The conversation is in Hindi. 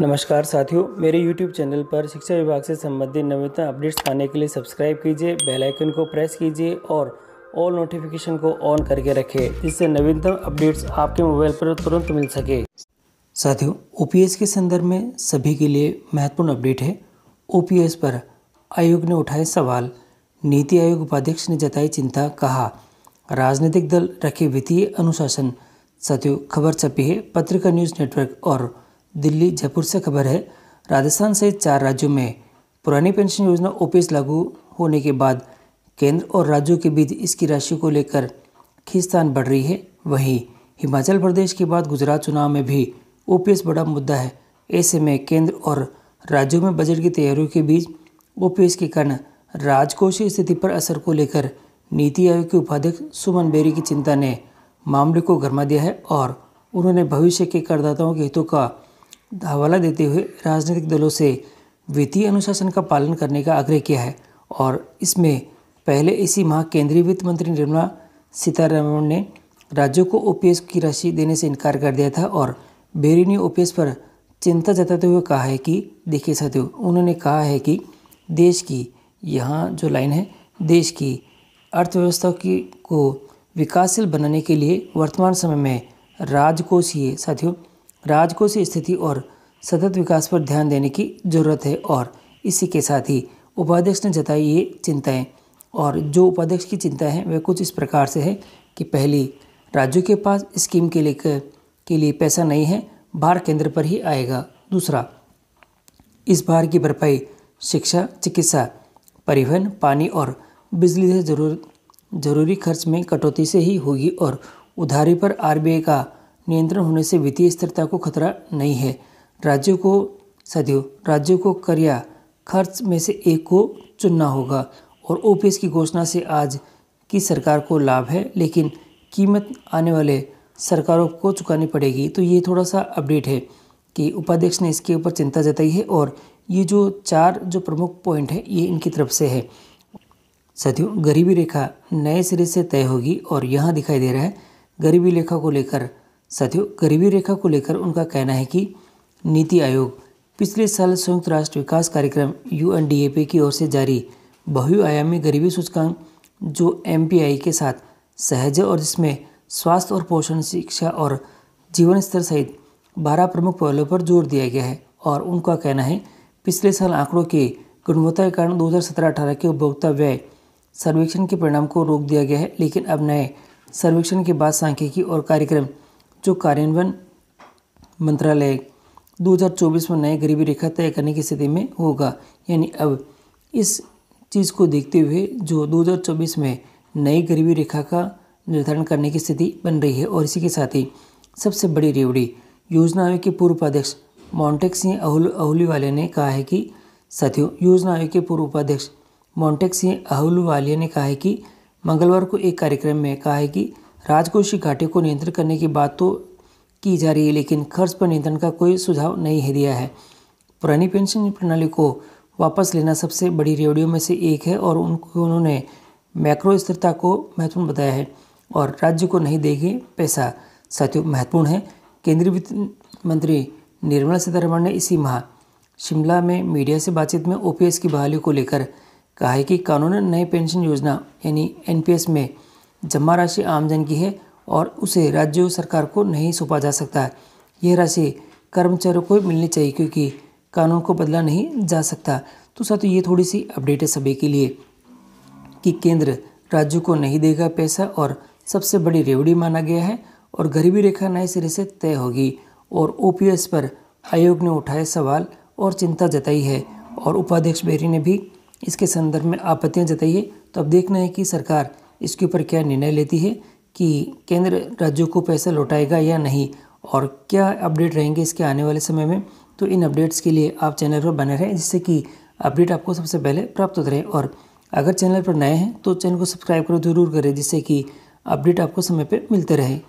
नमस्कार साथियों, मेरे YouTube चैनल पर शिक्षा विभाग से संबंधित नवीनतम अपडेट्स पाने के लिए सब्सक्राइब कीजिए, बेल आइकन को प्रेस कीजिए और ऑल नोटिफिकेशन को ऑन करके रखें, जिससे नवीनतम अपडेट्स आपके मोबाइल पर तुरंत मिल सके। साथियों, OPS के संदर्भ में सभी के लिए महत्वपूर्ण अपडेट है। OPS पर आयोग ने उठाए सवाल, नीति आयोग उपाध्यक्ष ने जताई चिंता, कहा राजनीतिक दल रखे वित्तीय अनुशासन। साथियों, खबर छपी है पत्रिका न्यूज़ नेटवर्क और दिल्ली जयपुर से खबर है, राजस्थान सहित 4 राज्यों में पुरानी पेंशन योजना OPS लागू होने के बाद केंद्र और राज्यों के बीच इसकी राशि को लेकर खींचतान बढ़ रही है। वहीं हिमाचल प्रदेश के बाद गुजरात चुनाव में भी OPS बड़ा मुद्दा है। ऐसे में केंद्र और राज्यों में बजट की तैयारियों के बीच OPS के कारण राजकोषीय स्थिति पर असर को लेकर नीति आयोग के उपाध्यक्ष सुमन बेरी की चिंता ने मामले को गरमा दिया है और उन्होंने भविष्य के करदाताओं के हितों का हवाला देते हुए राजनीतिक दलों से वित्तीय अनुशासन का पालन करने का आग्रह किया है। और इसमें पहले इसी माह केंद्रीय वित्त मंत्री निर्मला सीतारमण ने राज्यों को OPS की राशि देने से इनकार कर दिया था और बेरी ने OPS पर चिंता जताते हुए कहा है कि देखिए साथियों, उन्होंने कहा है कि देश की, यहाँ जो लाइन है, देश की अर्थव्यवस्था को विकासशील बनाने के लिए वर्तमान समय में राजकोषीय स्थिति और सतत विकास पर ध्यान देने की जरूरत है। और इसी के साथ ही उपाध्यक्ष ने जताई ये चिंताएं, और जो उपाध्यक्ष की चिंता है वह कुछ इस प्रकार से है कि पहली, राज्यों के पास स्कीम के लिए पैसा नहीं है, भार केंद्र पर ही आएगा। दूसरा, इस भार की भरपाई शिक्षा, चिकित्सा, परिवहन, पानी और बिजली से जरूरी खर्च में कटौती से ही होगी और उधारी पर RBI का नियंत्रण होने से वित्तीय स्थिरता को खतरा नहीं है। राज्यों को कर या खर्च में से एक को चुनना होगा और OPS की घोषणा से आज की सरकार को लाभ है, लेकिन कीमत आने वाले सरकारों को चुकानी पड़ेगी। तो ये थोड़ा सा अपडेट है कि उपाध्यक्ष ने इसके ऊपर चिंता जताई है और ये जो 4 प्रमुख पॉइंट है ये इनकी तरफ से है। साथियों, गरीबी रेखा नए सिरे से तय होगी और यहाँ दिखाई दे रहा है गरीबी रेखा को लेकर। साथियों, गरीबी रेखा को लेकर उनका कहना है कि नीति आयोग पिछले साल संयुक्त राष्ट्र विकास कार्यक्रम UNDP की ओर से जारी बहुआयामी गरीबी सूचकांक जो MPI के साथ सहज है और जिसमें स्वास्थ्य और पोषण, शिक्षा और जीवन स्तर सहित 12 प्रमुख पहलुओं पर जोर दिया गया है। और उनका कहना है पिछले साल आंकड़ों की गुणवत्ता के कारण 2017-18 के उपभोक्ता व्यय सर्वेक्षण के परिणाम को रोक दिया गया है, लेकिन अब नए सर्वेक्षण के बाद सांख्यिकी और कार्यक्रम जो कार्यान्वयन मंत्रालय 2024 में नई गरीबी रेखा तय करने की स्थिति में होगा। यानी अब इस चीज़ को देखते हुए जो 2024 में नई गरीबी रेखा का निर्धारण करने की स्थिति बन रही है। और इसी के साथ ही सबसे बड़ी रेवड़ी योजना आयोग के पूर्व उपाध्यक्ष मोंटेक सिंह अहलूवालिया ने कहा है कि साथियों, योजना आयोग के पूर्व उपाध्यक्ष मोंटेक सिंह अहलूवालिया ने कहा है कि मंगलवार को एक कार्यक्रम में कहा है कि राजकोषीय घाटे को नियंत्रित करने की बात तो की जा रही है, लेकिन खर्च पर नियंत्रण का कोई सुझाव नहीं है दिया है। पुरानी पेंशन प्रणाली को वापस लेना सबसे बड़ी रेवड़ियों में से एक है और उन्होंने मैक्रो स्थिरता को महत्वपूर्ण बताया है और राज्य को नहीं देंगे पैसा। साथियों, महत्वपूर्ण है, केंद्रीय वित्त मंत्री निर्मला सीतारमण ने इसी माह शिमला में मीडिया से बातचीत में OPS की बहाली को लेकर कहा है कि कानूनन नई पेंशन योजना यानी NPS में जमा राशि आमजन की है और उसे राज्य सरकार को नहीं सौंपा जा सकता। यह राशि कर्मचारियों को मिलनी चाहिए क्योंकि कानून को बदला नहीं जा सकता। तो साथियों, ये थोड़ी सी अपडेट है सभी के लिए कि केंद्र राज्यों को नहीं देगा पैसा और सबसे बड़ी रेवड़ी माना गया है और गरीबी रेखा नए सिरे से तय होगी। और OPS पर आयोग ने उठाए सवाल और चिंता जताई है और उपाध्यक्ष बेरी ने भी इसके संदर्भ में आपत्तियां जताई है। तो अब देखना है कि सरकार इसके ऊपर क्या निर्णय लेती है कि केंद्र राज्यों को पैसा लौटाएगा या नहीं और क्या अपडेट रहेंगे इसके आने वाले समय में। तो इन अपडेट्स के लिए आप चैनल पर बने रहें जिससे कि अपडेट आपको सबसे पहले प्राप्त होते रहे। और अगर चैनल पर नए हैं तो चैनल को सब्सक्राइब करो जरूर करें जिससे कि अपडेट आपको समय पर मिलते रहे।